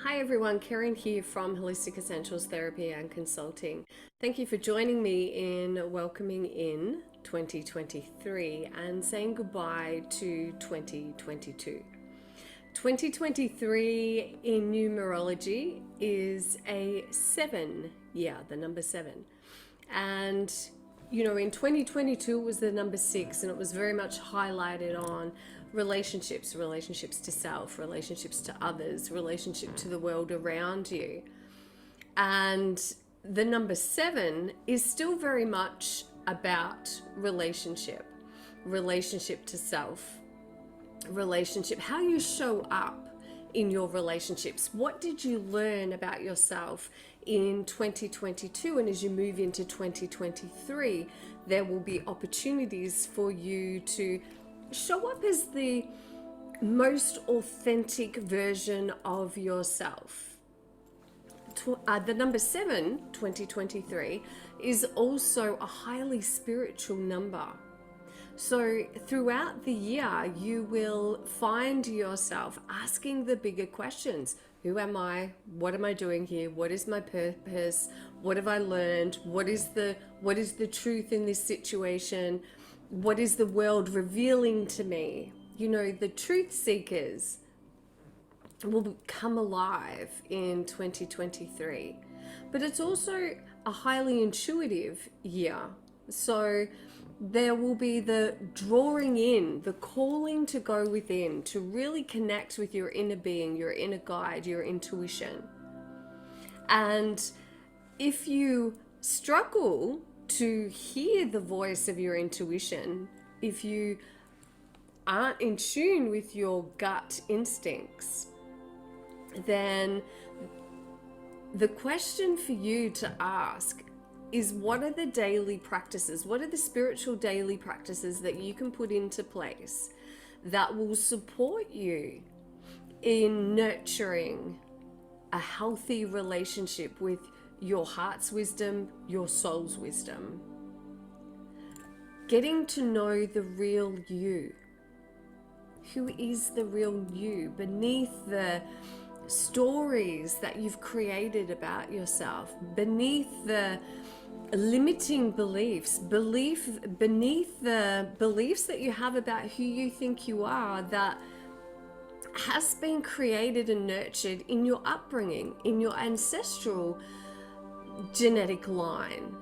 Hi everyone, Kerryn here from Holistic Essentials Therapy and Consulting. Thank you for joining me in welcoming in 2023 and saying goodbye to 2022. 2023 in numerology is a 7, the number 7. And in 2022 it was the number 6, and it was very much highlighted on relationships to self, relationships to others, relationship to the world around you. And the number 7 is still very much about relationship to self, relationship, how you show up in your relationships. What did you learn about yourself in 2022? And as you move into 2023, there will be opportunities for you to show up as the most authentic version of yourself. The number 7, 2023, is also a highly spiritual number. So throughout the year, you will find yourself asking the bigger questions. Who am I? What am I doing here? What is my purpose? What have I learned? What is the truth in this situation? What is the world revealing to me? The truth seekers will come alive in 2023. But it's also a highly intuitive year. So there will be the drawing in, the calling to go within, to really connect with your inner being, your inner guide, your intuition. And if you struggle to hear the voice of your intuition, if you aren't in tune with your gut instincts, then the question for you to ask is, what are the daily practices? What are the spiritual daily practices that you can put into place that will support you in nurturing a healthy relationship with your heart's wisdom, your soul's wisdom? Getting to know the real you. Who is the real you beneath the stories that you've created about yourself, beneath the limiting beliefs, beneath the beliefs that you have about who you think you are, that has been created and nurtured in your upbringing, in your ancestral genetic line.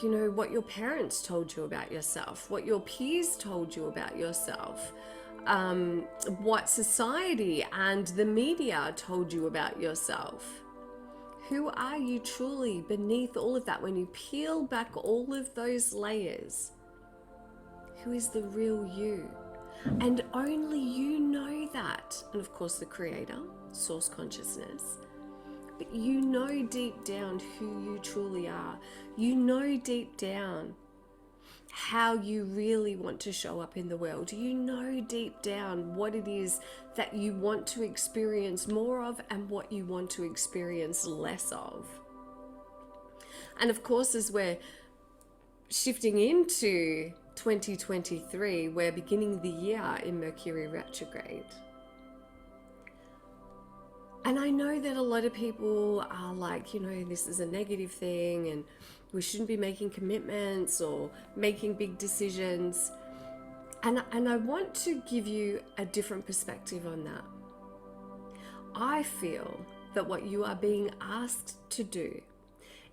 What your parents told you about yourself, what your peers told you about yourself, what society and the media told you about yourself. Who are you truly beneath all of that? When you peel back all of those layers, who is the real you? And only you know that. And of course, the creator, source consciousness. But you know deep down who you truly are. You know deep down how you really want to show up in the world. You know deep down what it is that you want to experience more of and what you want to experience less of. And of course, as we're shifting into 2023, we're beginning the year in Mercury retrograde. And I know that a lot of people are like, this is a negative thing and we shouldn't be making commitments or making big decisions. And I want to give you a different perspective on that. I feel that what you are being asked to do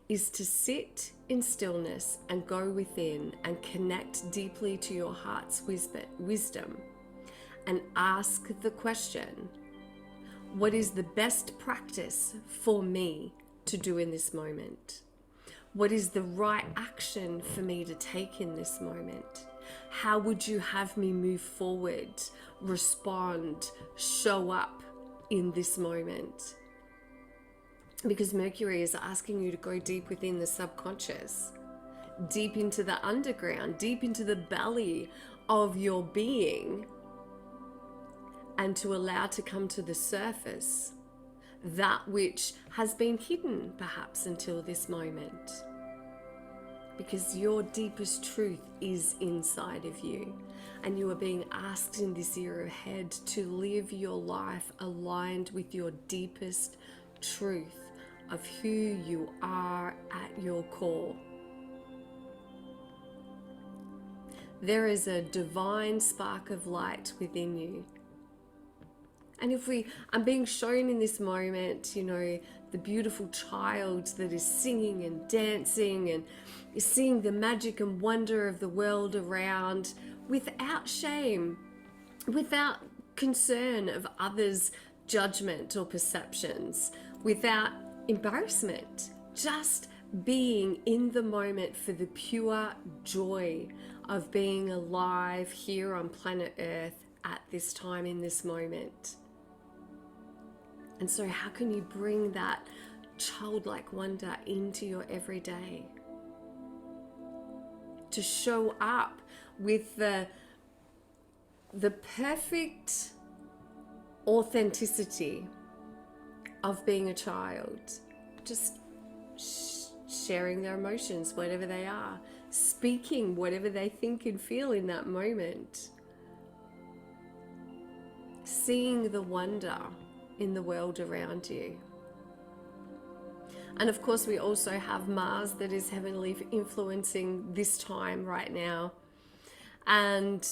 is to sit in stillness and go within and connect deeply to your heart's wisdom and ask the question, what is the best practice for me to do in this moment? What is the right action for me to take in this moment? How would you have me move forward, respond, show up in this moment? Because Mercury is asking you to go deep within the subconscious, deep into the underground, deep into the belly of your being, and to allow to come to the surface that which has been hidden perhaps until this moment. Because your deepest truth is inside of you, and you are being asked in this year ahead to live your life aligned with your deepest truth of who you are at your core. There is a divine spark of light within you. And I'm being shown in this moment, the beautiful child that is singing and dancing and is seeing the magic and wonder of the world around without shame, without concern of others' judgment or perceptions, without embarrassment, just being in the moment for the pure joy of being alive here on planet Earth at this time in this moment. And so how can you bring that childlike wonder into your everyday? To show up with the perfect authenticity of being a child, just sharing their emotions, whatever they are, speaking whatever they think and feel in that moment, seeing the wonder in the world around you. And of course, we also have Mars that is heavily influencing this time right now. And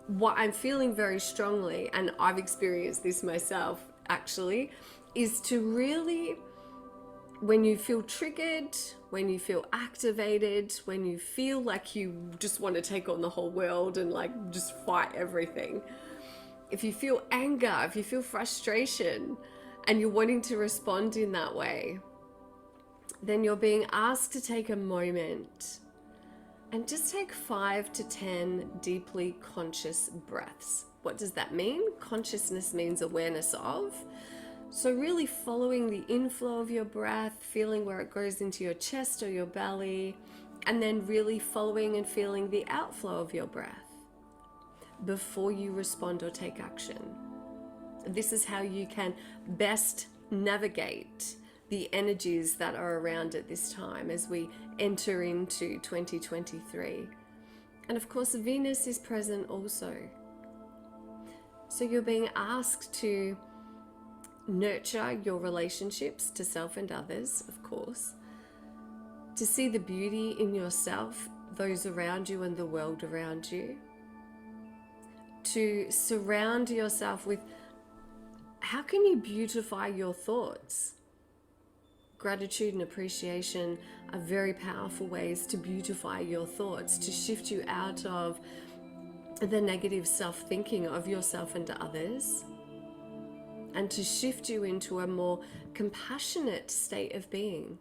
what I'm feeling very strongly, and I've experienced this myself actually, is to really, when you feel triggered, when you feel activated, when you feel like you just want to take on the whole world and like just fight everything, if you feel anger, if you feel frustration, and you're wanting to respond in that way, then you're being asked to take a moment and just take 5 to 10 deeply conscious breaths. What does that mean? Consciousness means awareness of. So really following the inflow of your breath, feeling where it goes into your chest or your belly, and then really following and feeling the outflow of your breath before you respond or take action. This is how you can best navigate the energies that are around at this time as we enter into 2023. And of course, Venus is present also. So you're being asked to nurture your relationships to self and others, of course, to see the beauty in yourself, those around you and the world around you, to surround yourself with how can you beautify your thoughts? Gratitude and appreciation are very powerful ways to beautify your thoughts, to shift you out of the negative self-thinking of yourself and others, and to shift you into a more compassionate state of being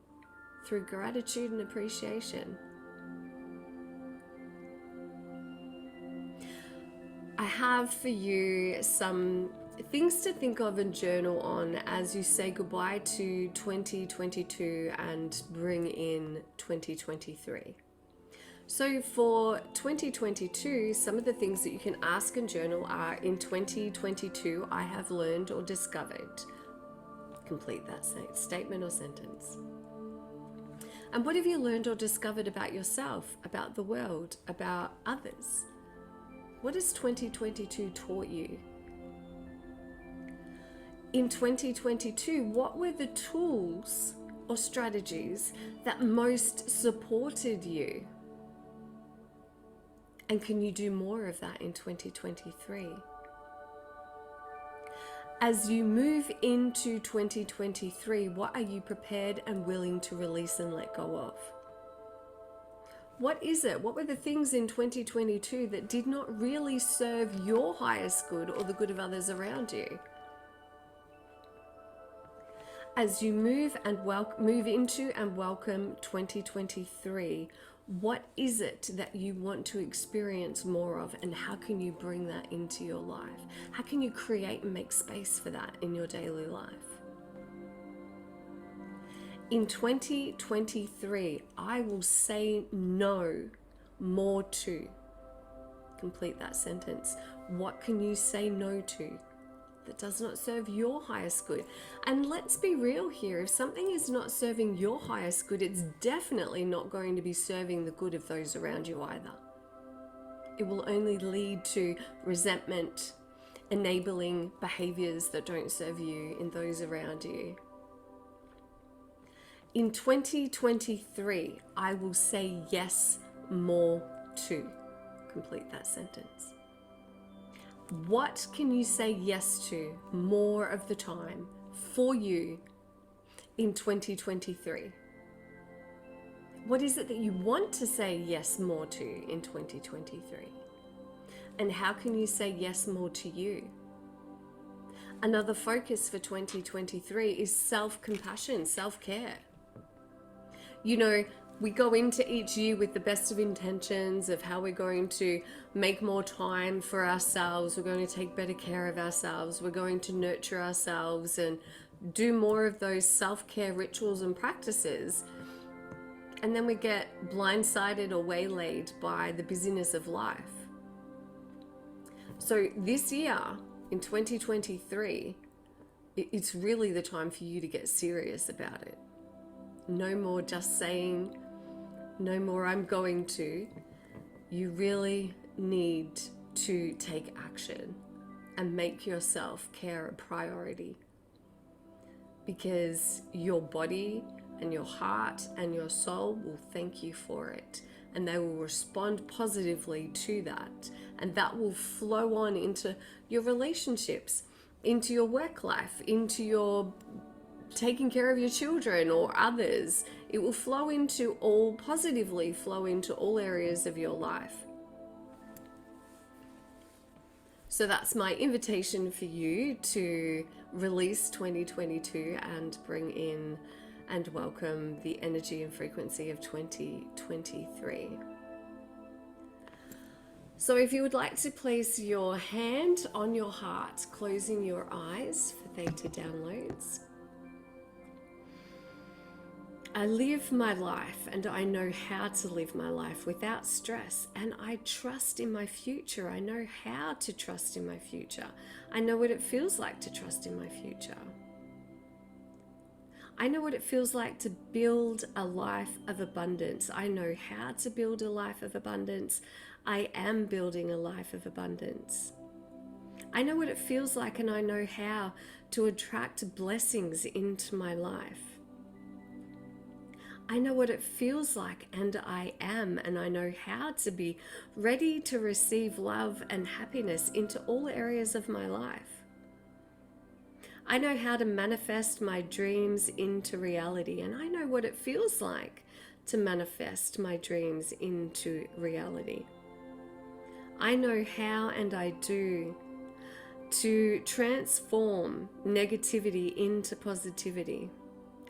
through gratitude and appreciation. I have for you some things to think of and journal on as you say goodbye to 2022 and bring in 2023. So for 2022, some of the things that you can ask and journal are: in 2022, I have learned or discovered. Complete that statement or sentence. And what have you learned or discovered about yourself, about the world, about others? What has 2022 taught you? In 2022, what were the tools or strategies that most supported you? And can you do more of that in 2023? As you move into 2023, what are you prepared and willing to release and let go of? What is it? What were the things in 2022 that did not really serve your highest good or the good of others around you? As you move into and welcome 2023, what is it that you want to experience more of, and how can you bring that into your life? How can you create and make space for that in your daily life? In 2023, I will say no more to. Complete that sentence. What can you say no to that does not serve your highest good? And let's be real here. If something is not serving your highest good, it's definitely not going to be serving the good of those around you either. It will only lead to resentment, enabling behaviors that don't serve you and those around you. In 2023, I will say yes more to. Complete that sentence. What can you say yes to more of the time for you in 2023? What is it that you want to say yes more to in 2023? And how can you say yes more to you? Another focus for 2023 is self-compassion, self-care. You know, we go into each year with the best of intentions of how we're going to make more time for ourselves. We're going to take better care of ourselves. We're going to nurture ourselves and do more of those self-care rituals and practices. And then we get blindsided or waylaid by the busyness of life. So this year, in 2023, it's really the time for you to get serious about it. No more just saying, no more I'm going to. You really need to take action and make your self-care a priority, because your body and your heart and your soul will thank you for it, and they will respond positively to that, and that will flow on into your relationships, into your work life, into your taking care of your children or others. It will flow into all, positively flow into all areas of your life. So that's my invitation for you to release 2022 and bring in and welcome the energy and frequency of 2023. So if you would like to place your hand on your heart, closing your eyes for theta downloads. I live my life and I know how to live my life without stress, and I trust in my future. I know how to trust in my future. I know what it feels like to trust in my future. I know what it feels like to build a life of abundance. I know how to build a life of abundance. I am building a life of abundance. I know what it feels like, and I know how to attract blessings into my life. I know what it feels like, and I am, and I know how to be ready to receive love and happiness into all areas of my life. I know how to manifest my dreams into reality, and I know what it feels like to manifest my dreams into reality. I know how, and I do, to transform negativity into positivity.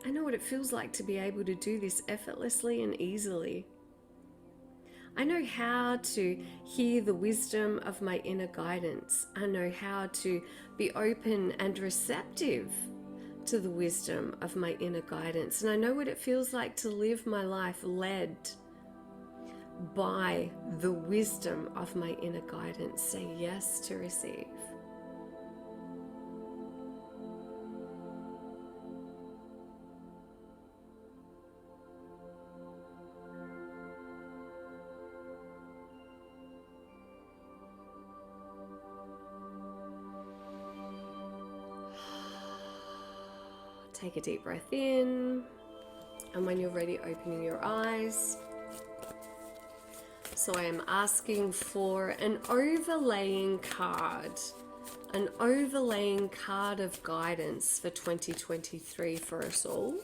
I know what it feels like to be able to do this effortlessly and easily. I know how to hear the wisdom of my inner guidance. I know how to be open and receptive to the wisdom of my inner guidance. And I know what it feels like to live my life led by the wisdom of my inner guidance. Say yes to receive. Take a deep breath in, and when you're ready, opening your eyes. So I am asking for an overlaying card of guidance for 2023 for us all.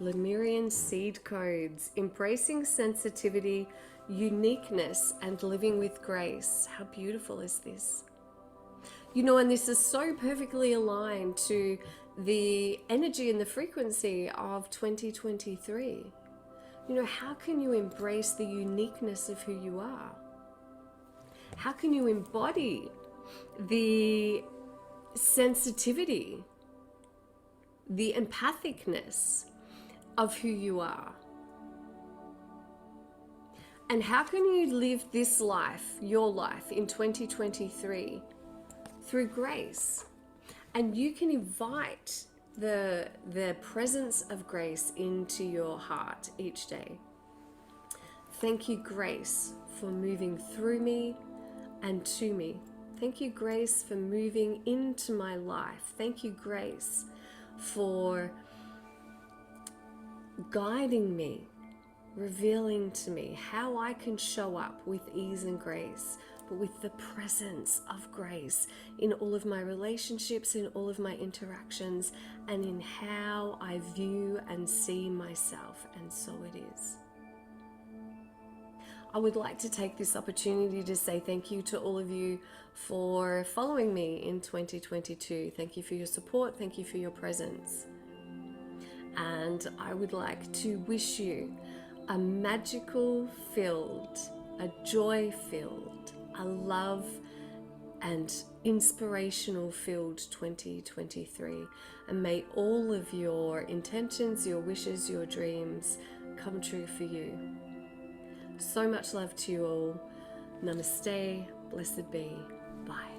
Lemurian seed codes, embracing sensitivity, uniqueness, and living with grace. How beautiful is this? You know, and this is so perfectly aligned to the energy and the frequency of 2023. You know, how can you embrace the uniqueness of who you are? How can you embody the sensitivity, the empathicness of who you are? And how can you live this life, your life, in 2023 through grace? And you can invite the presence of grace into your heart each day. Thank you, grace, for moving through me and to me. Thank you, grace, for moving into my life. Thank you, grace, for guiding me, revealing to me how I can show up with ease and grace, but with the presence of grace in all of my relationships, in all of my interactions, and in how I view and see myself. And so it is. I would like to take this opportunity to say thank you to all of you for following me in 2022. Thank you for your support. Thank you for your presence. And I would like to wish you a magical filled, a joy filled, a love and inspirational filled 2023. And may all of your intentions, your wishes, your dreams come true for you. So much love to you all. Namaste. Blessed be. Bye.